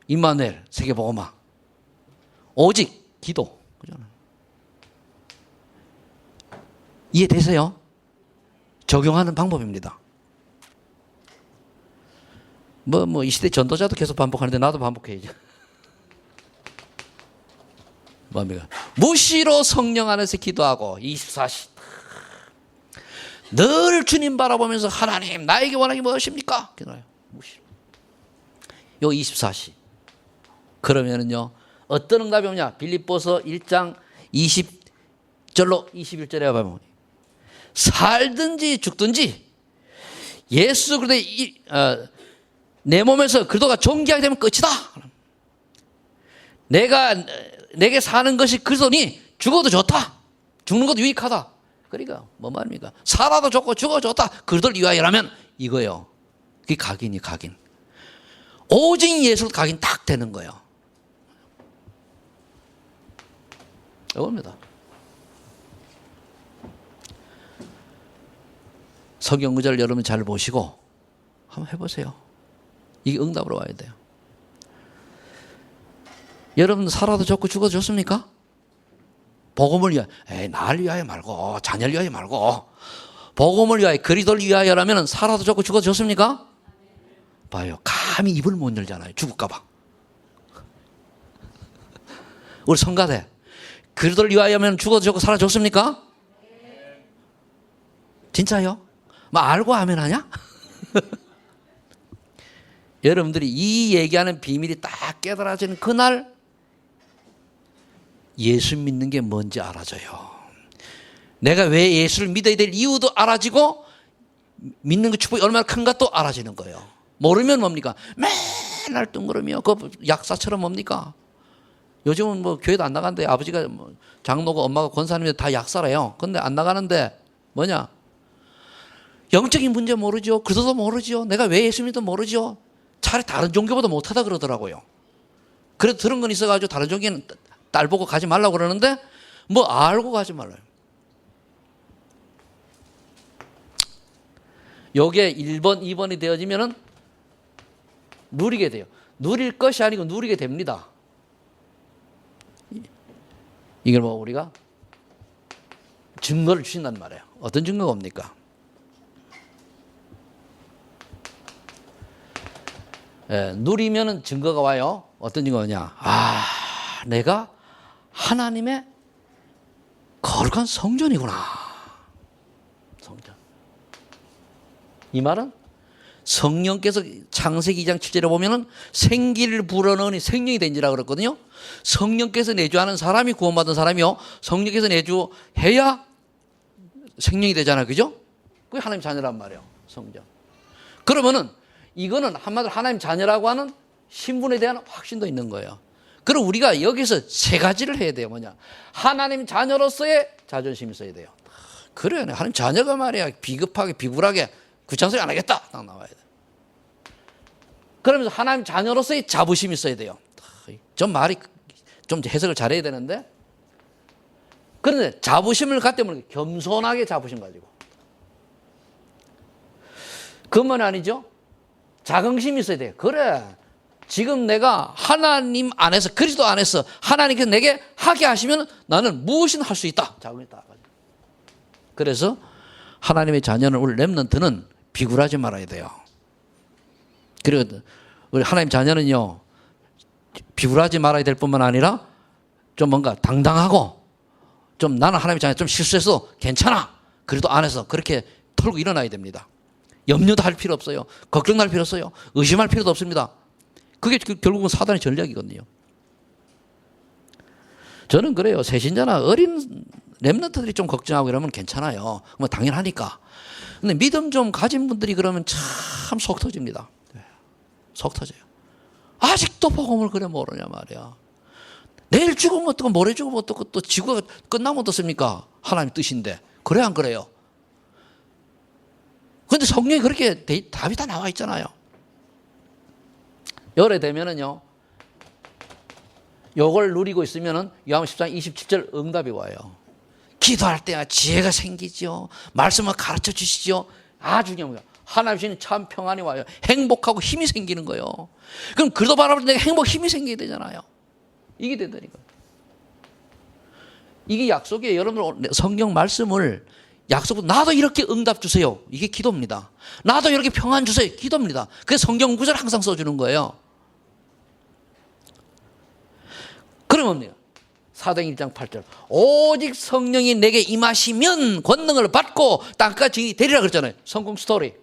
임마누엘 세계복음화 오직 기도. 이해되세요? 적용하는 방법입니다. 이 시대 전도자도 계속 반복하는데 나도 반복해야죠. 뭡니까? 무시로 성령 안에서 기도하고 24시 늘 주님 바라보면서 하나님 나에게 원하는 게 무엇입니까? 기도해요. 무시. 요 24시. 그러면은요 어떤 응답이 오냐? 빌립보서 1장 20절로 21절에 보면 살든지 죽든지 예수 그리스도 내 몸에서 그리스도가 존귀하게 되면 끝이다. 내게 사는 것이 그리스도니 죽어도 좋다. 죽는 것도 유익하다. 그러니까 뭐 말입니까? 살아도 좋고 죽어도 좋다. 그리스도를 위하여라면 이거예요. 그게 각인이 각인. 오직 예수 각인 딱 되는 거예요. 이겁니다. 성경 구절 여러분 잘 보시고 한번 해보세요. 이게 응답으로 와야 돼요. 여러분 살아도 좋고 죽어도 좋습니까? 복음을 위하여, 나를 위하여 말고 자녀를 위하여 말고 복음을 위하여 그리스도를 위하여라면 살아도 좋고 죽어도 좋습니까? 봐요. 감히 입을 못 열잖아요. 죽을까 봐. 우리 성가대 그리스도를 위하여면 죽어도 좋고 살아도 좋습니까? 진짜요? 뭐 알고 하면 하냐? 여러분들이 이 얘기하는 비밀이 딱 깨달아지는 그날 예수 믿는 게 뭔지 알아져요. 내가 왜 예수를 믿어야 될 이유도 알아지고 믿는 그 축복이 얼마나 큰가 또 알아지는 거예요. 모르면 뭡니까? 맨날 뜬구름이요. 그 약사처럼 뭡니까? 요즘은 뭐 교회도 안 나가는데 아버지가 장로고 엄마가 권사님인데 다 약사래요. 근데 안 나가는데 뭐냐? 영적인 문제 모르죠. 그리스도도 모르죠. 내가 왜 예수 믿도 모르죠. 차라리 다른 종교보다 못하다 그러더라고요. 그래도 들은 건 있어가지고 다른 종교는 딸 보고 가지 말라고 그러는데 뭐 알고 가지 말라요. 요게 1번, 2번이 되어지면은 누리게 돼요. 누릴 것이 아니고 누리게 됩니다. 이걸 뭐 우리가 증거를 주신단 말이에요. 어떤 증거가 옵니까? 누리면은 증거가 와요. 어떤 증거냐? 내가 하나님의 거룩한 성전이구나. 성전. 이 말은 성령께서 창세기 2장 7절에 보면은 생기를 불어넣으니 생명이 된지라 그랬거든요. 성령께서 내주하는 사람이 구원받은 사람이요. 성령께서 내주해야 생명이 되잖아요. 그죠? 그게 하나님 자녀란 말이에요. 성전. 그러면은 이거는 한마디로 하나님 자녀라고 하는 신분에 대한 확신도 있는 거예요. 그럼 우리가 여기서 세 가지를 해야 돼요. 뭐냐? 하나님 자녀로서의 자존심이 있어야 돼요. 그래, 하나님 자녀가 말이야 비급하게 비굴하게 귀찮은 소리 안 하겠다 딱 나와야 돼. 그러면서 하나님 자녀로서의 자부심이 있어야 돼요. 좀 말이 좀 해석을 잘해야 되는데, 그런데 자부심을 갖다면 겸손하게 자부심 가지고, 그것만 아니죠. 자긍심이 있어야 돼요. 그래, 지금 내가 하나님 안에서, 그리스도 안에서 하나님께서 내게 하게 하시면 나는 무엇이든 할 수 있다. 자긍심이 다. 그래서 하나님의 자녀는, 우리 렘넌트는 비굴하지 말아야 돼요. 그리고 우리 하나님 자녀는요, 비굴하지 말아야 될 뿐만 아니라 좀 뭔가 당당하고, 좀 나는 하나님의 자녀 좀 실수해서 괜찮아. 그래도 안에서 그렇게 털고 일어나야 됩니다. 염려도 할 필요 없어요. 걱정도 할 필요 없어요. 의심할 필요도 없습니다. 그게 결국은 사단의 전략이거든요. 저는 그래요. 새신자나 어린 렘넌트들이 좀 걱정하고 이러면 괜찮아요. 뭐 당연하니까. 근데 믿음 좀 가진 분들이 그러면 참 속 터집니다. 속 터져요. 아직도 복음을 그래 모르냐 말이야. 내일 죽으면 어떡하고 모레 죽으면 어떡하고 또 지구가 끝나면 어떻습니까? 하나님 뜻인데. 그래 안 그래요? 그런데 성경에 그렇게 답이 다 나와 있잖아요. 열에 되면은요, 요걸 누리고 있으면은 요한복음 10장 27절 응답이 와요. 기도할 때 지혜가 생기죠. 말씀을 가르쳐 주시죠. 아주 중요해요. 하나님 주시는 참 평안이 와요. 행복하고 힘이 생기는 거예요. 그럼 그래도 바라볼 때 행복, 힘이 생겨야 되잖아요. 이게 되다니까. 이게 약속이에요. 여러분들 성경 말씀을 약속으로 나도 이렇게 응답 주세요. 이게 기도입니다. 나도 이렇게 평안 주세요. 기도입니다. 그래서 성경 구절 항상 써주는 거예요. 그러면 사도행 1장 8절 오직 성령이 내게 임하시면 권능을 받고 땅까지 되리라 그랬잖아요. 성공 스토리.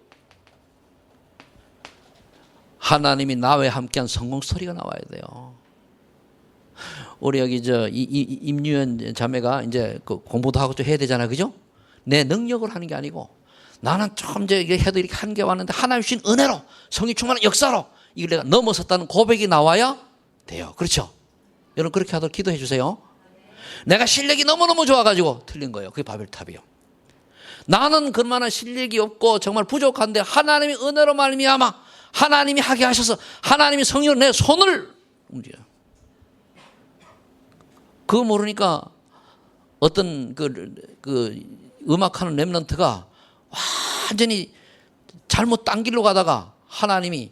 하나님이 나와 함께한 성공 스토리가 나와야 돼요. 우리 여기 임유연 자매가 이제 그 공부도 하고 좀 해야 되잖아요. 그죠? 내 능력으로 하는 게 아니고 나는 좀 이제 해도 이렇게 한 게 왔는데 하나님 주신 은혜로 성령 충만한 역사로 이걸 내가 넘어섰다는 고백이 나와야 돼요. 그렇죠? 여러분 그렇게 하도록 기도해 주세요. 내가 실력이 너무너무 좋아가지고 틀린 거예요. 그게 바벨탑이요. 나는 그만한 실력이 없고 정말 부족한데 하나님의 은혜로 말미암아 하나님이 하게 하셔서 하나님이 성령으로 내 손을 움직여요. 그거 모르니까 어떤 그 음악하는 렘넌트가 완전히 잘못 딴 길로 가다가 하나님이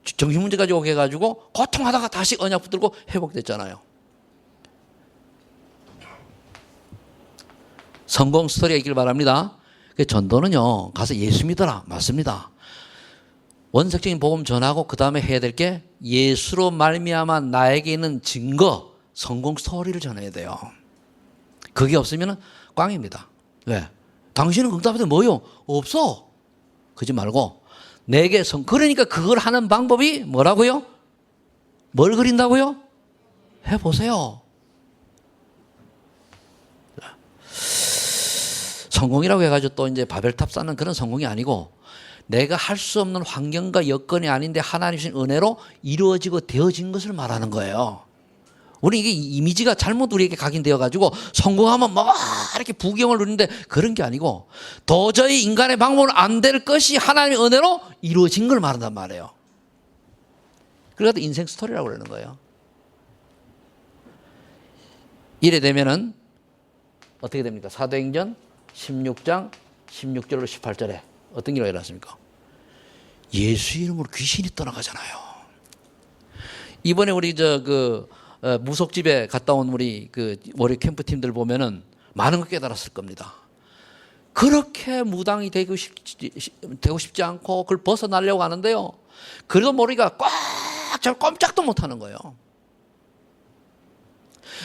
정신문제 가지고 오게 해가지고 고통하다가 다시 언약 붙들고 회복됐잖아요. 성공 스토리가 있길 바랍니다. 전도는요, 가서 예수 믿어라. 맞습니다. 원색적인 복음 전하고 그 다음에 해야 될 게 예수로 말미암아 나에게 있는 증거, 성공 스토리를 전해야 돼요. 그게 없으면 꽝입니다. 왜? 당신은 응답하되 뭐요? 없어. 그러지 말고 내게 그러니까 그걸 하는 방법이 뭐라고요? 뭘 그린다고요? 해보세요. 성공이라고 해가지고 또 이제 바벨탑 쌓는 그런 성공이 아니고 내가 할 수 없는 환경과 여건이 아닌데 하나님 주신 은혜로 이루어지고 되어진 것을 말하는 거예요. 우리 이게 이미지가 잘못 우리에게 각인되어가지고 성공하면 막 이렇게 부경을 누리는데 그런 게 아니고 도저히 인간의 방법으로 안 될 것이 하나님의 은혜로 이루어진 걸 말한단 말이에요. 그래서 인생 스토리라고 그러는 거예요. 이래 되면은 어떻게 됩니까? 사도행전 16장 16절로 18절에 어떤 일이 일어났습니까? 예수 이름으로 귀신이 떠나가잖아요. 이번에 우리 무속집에 갔다 온 우리 월요 캠프 팀들 보면은 많은 걸 깨달았을 겁니다. 그렇게 무당이 되고 싶지 않고 그걸 벗어나려고 하는데요. 그래도 모르니까 꽉 꼼짝도 못하는 거예요.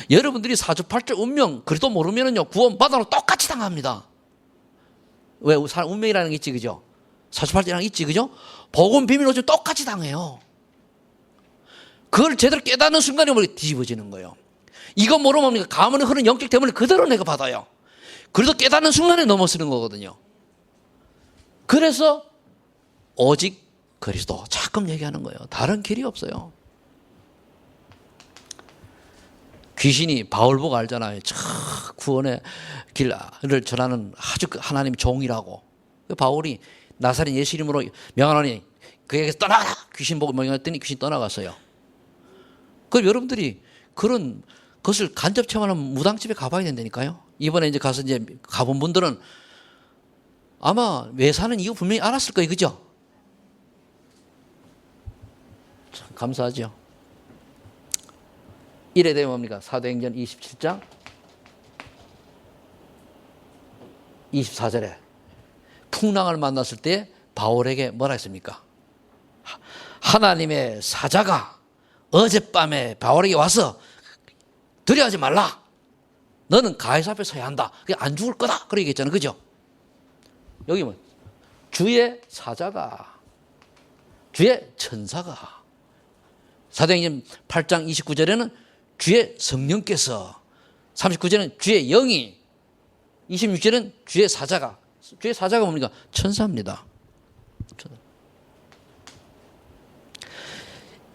여러분들이 사주팔자 운명 그래도 모르면은요 구원받아도 똑같이 당합니다. 왜? 사람 운명이라는 게 있지, 그죠? 사주팔자라는 게 있지, 그죠? 복음 비밀 오면 똑같이 당해요. 그걸 제대로 깨닫는 순간에 우리 뒤집어지는 거예요. 이거 모르면 뭡니까? 가문에 흐르는 영적 때문에 그대로 내가 받아요. 그래도 깨닫는 순간에 넘어서는 거거든요. 그래서 오직 그리스도 자꾸 얘기하는 거예요. 다른 길이 없어요. 귀신이 바울 보고 알잖아요. 구원의 길을 전하는 아주 하나님 종이라고. 바울이 나사렛 예수 이름으로 명하노니 그에게서 떠나가라. 귀신 보고 명했더니 귀신 떠나갔어요. 그럼 여러분들이 그런 것을 간접 체험하는 무당집에 가봐야 된다니까요. 이번에 이제 가서 이제 가본 분들은 아마 왜 사는 이유 분명히 알았을 거예요. 그죠? 참 감사하죠. 이래 되면 뭡니까? 사도행전 27장 24절에 풍랑을 만났을 때 바울에게 뭐라 했습니까? 하나님의 사자가 어젯밤에 바울에게 와서 두려워하지 말라. 너는 가이사 앞에 서야 한다. 안 죽을 거다. 그렇게 얘기했잖아요. 그죠? 여기 뭐 주의 사자가, 주의 천사가, 사도행전 8장 29절에는 주의 성령께서, 39절에는 주의 영이, 26절에는 주의 사자가, 주의 사자가 뭡니까? 천사입니다.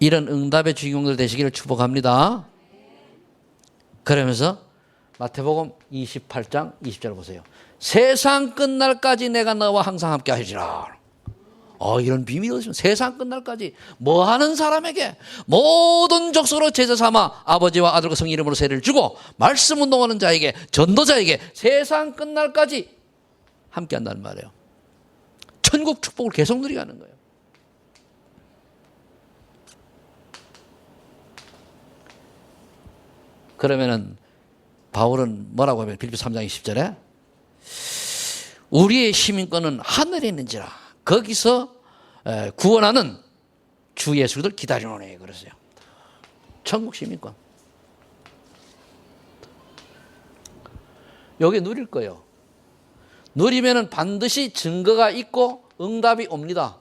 이런 응답의 주인공들 되시기를 축복합니다. 그러면서 마태복음 28장 20절 보세요. 세상 끝날까지 내가 너와 항상 함께 하시리라. 이런 비밀이 어디 있습니까? 세상 끝날까지 뭐 하는 사람에게 모든 족속으로 제자 삼아 아버지와 아들과 성 이름으로 세례를 주고 말씀 운동하는 자에게, 전도자에게 세상 끝날까지 함께 한다는 말이에요. 천국 축복을 계속 누리가는 거예요. 그러면은 바울은 뭐라고 하면 빌립보 3장 20절에 우리의 시민권은 하늘에 있는지라 거기서 구원하는 주 예수를 기다리노니 그러세요. 천국 시민권. 여기 누릴 거예요. 누리면은 반드시 증거가 있고 응답이 옵니다.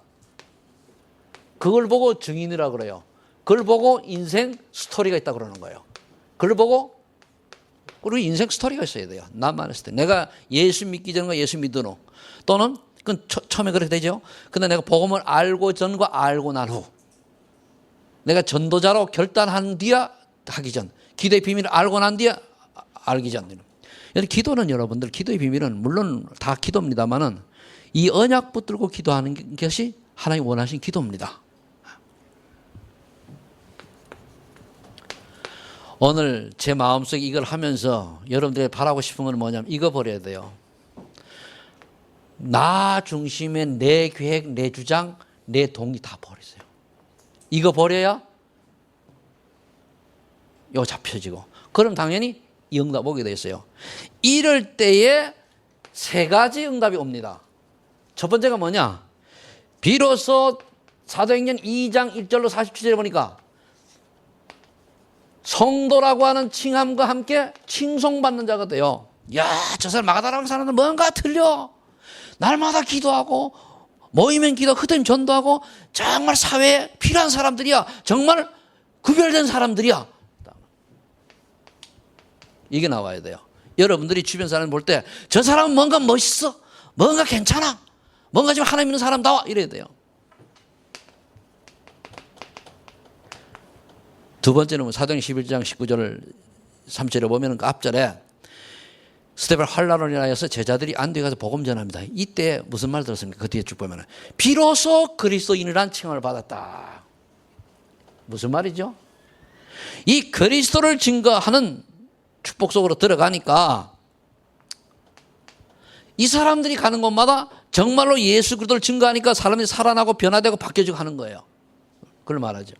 그걸 보고 증인이라 그래요. 그걸 보고 인생 스토리가 있다 그러는 거예요. 그걸 보고 그리고 인생 스토리가 있어야 돼요. 나만 했을 때 내가 예수 믿기 전과 예수 믿은 후, 또는 그건 처음에 그렇게 되죠. 근데 내가 복음을 알고 전과 알고 난 후, 내가 전도자로 결단한 뒤야 하기 전, 기도의 비밀을 알고 난 뒤야 알기 전. 기도는 여러분들, 기도의 비밀은 물론 다 기도입니다만은 이 언약 붙들고 기도하는 것이 하나님 원하신 기도입니다. 오늘 제 마음속에 이걸 하면서 여러분들이 바라고 싶은 건 뭐냐면 이거 버려야 돼요. 나 중심의 내 계획, 내 주장, 내 동의 다 버리세요. 이거 버려야 이거 잡혀지고, 그럼 당연히 이 응답 오게 돼 있어요. 이럴 때에 세 가지 응답이 옵니다. 첫 번째가 뭐냐? 비로소 사도행전 2장 1절로 47절에 보니까 성도라고 하는 칭함과 함께 칭송받는 자가 돼요. 야, 저 사람 마가다라는 사람은 뭔가 틀려. 날마다 기도하고 모이면 기도, 흩어지면 전도하고 정말 사회에 필요한 사람들이야. 정말 구별된 사람들이야. 이게 나와야 돼요. 여러분들이 주변 사람 볼 때 저 사람은 뭔가 멋있어, 뭔가 괜찮아, 뭔가 지금 하나님 믿는 사람다워 이래야 돼요. 두 번째는 사도행전 11장 19절 3절에 보면 그 앞절에 스데반 환난으로 인하여서 제자들이 안디옥에 가서 복음 전합니다. 이때 무슨 말 들었습니까? 그 뒤에 쭉 보면 비로소 그리스도인이란 칭함을 받았다. 무슨 말이죠? 이 그리스도를 증거하는 축복 속으로 들어가니까 이 사람들이 가는 곳마다 정말로 예수 그리스도를 증거하니까 사람들이 살아나고 변화되고 바뀌어지고 하는 거예요. 그걸 말하죠.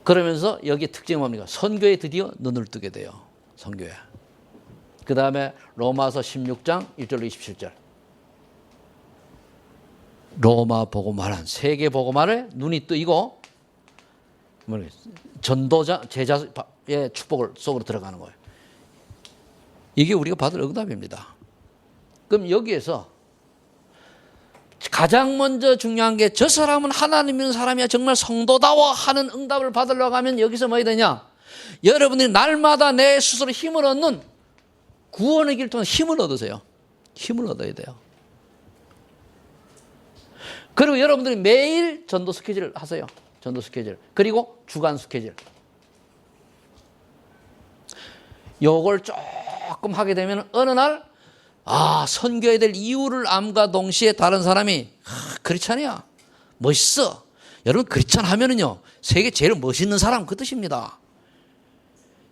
그러면서 여기 특징이 뭡니까? 선교에 드디어 눈을 뜨게 돼요. 선교에. 그 다음에 로마서 16장 1절로 27절. 로마 복음화란 세계 복음화를 눈이 뜨이고 전도자 제자의 축복을 속으로 들어가는 거예요. 이게 우리가 받을 응답입니다. 그럼 여기에서 가장 먼저 중요한 게 저 사람은 하나님 믿는 사람이야, 정말 성도다워 하는 응답을 받으려고 하면 여기서 뭐 해야 되냐? 여러분들이 날마다 내 스스로 힘을 얻는 구원의 길을 통해 힘을 얻으세요. 힘을 얻어야 돼요. 그리고 여러분들이 매일 전도 스케줄 하세요. 전도 스케줄. 그리고 주간 스케줄. 요걸 조금 하게 되면 어느 날 선교해야 될 이유를 암과 동시에 다른 사람이 크리스찬이야. 멋있어. 여러분 크리스찬 하면은요. 세계 제일 멋있는 사람 그 뜻입니다.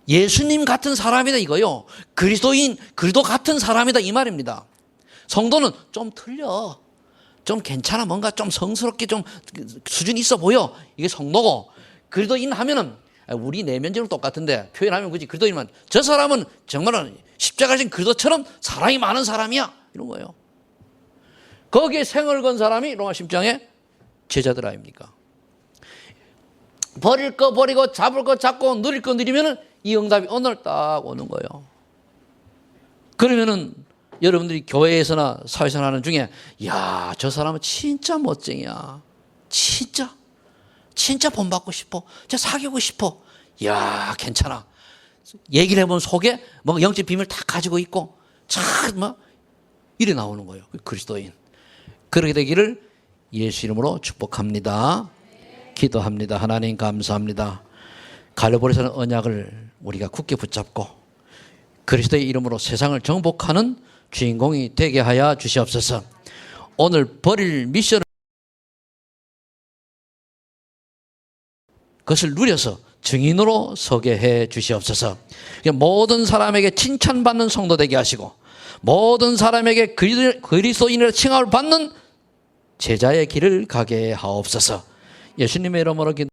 예수님 같은 사람이다 이거요. 그리스도인, 그리스도 같은 사람이다 이 말입니다. 성도는 좀 틀려. 좀 괜찮아. 뭔가 좀 성스럽게 좀 수준이 있어 보여. 이게 성도고, 그리스도인 하면은 우리 내면적으로 똑같은데 표현하면 그지. 그리스도인만 저 사람은 정말은 십자가 진 그리스도처럼 사랑이 많은 사람이야. 이런 거예요. 거기에 생을 건 사람이 로마 10장에 제자들 아닙니까? 버릴 거 버리고 잡을 거 잡고 누릴 거 누리면은 이 응답이 오늘 딱 오는 거예요. 그러면은 여러분들이 교회에서나 사회생활 하는 중에 야, 저 사람은 진짜 멋쟁이야. 진짜 본받고 싶어. 진짜 사귀고 싶어. 야, 괜찮아. 얘기를 해보면 속에 뭐 영적 비밀 다 가지고 있고 참 막 이래 나오는 거예요. 그리스도인. 그렇게 되기를 예수 이름으로 축복합니다. 기도합니다. 하나님 감사합니다. 갈보리서는 언약을 우리가 굳게 붙잡고 그리스도의 이름으로 세상을 정복하는 주인공이 되게 하여 주시옵소서. 오늘 버릴 미션을 그것을 누려서 증인으로 서게 해 주시옵소서. 모든 사람에게 칭찬받는 성도 되게 하시고 모든 사람에게 그리스도인으로 칭함을 받는 제자의 길을 가게 하옵소서. 예수님의 이름으로 기도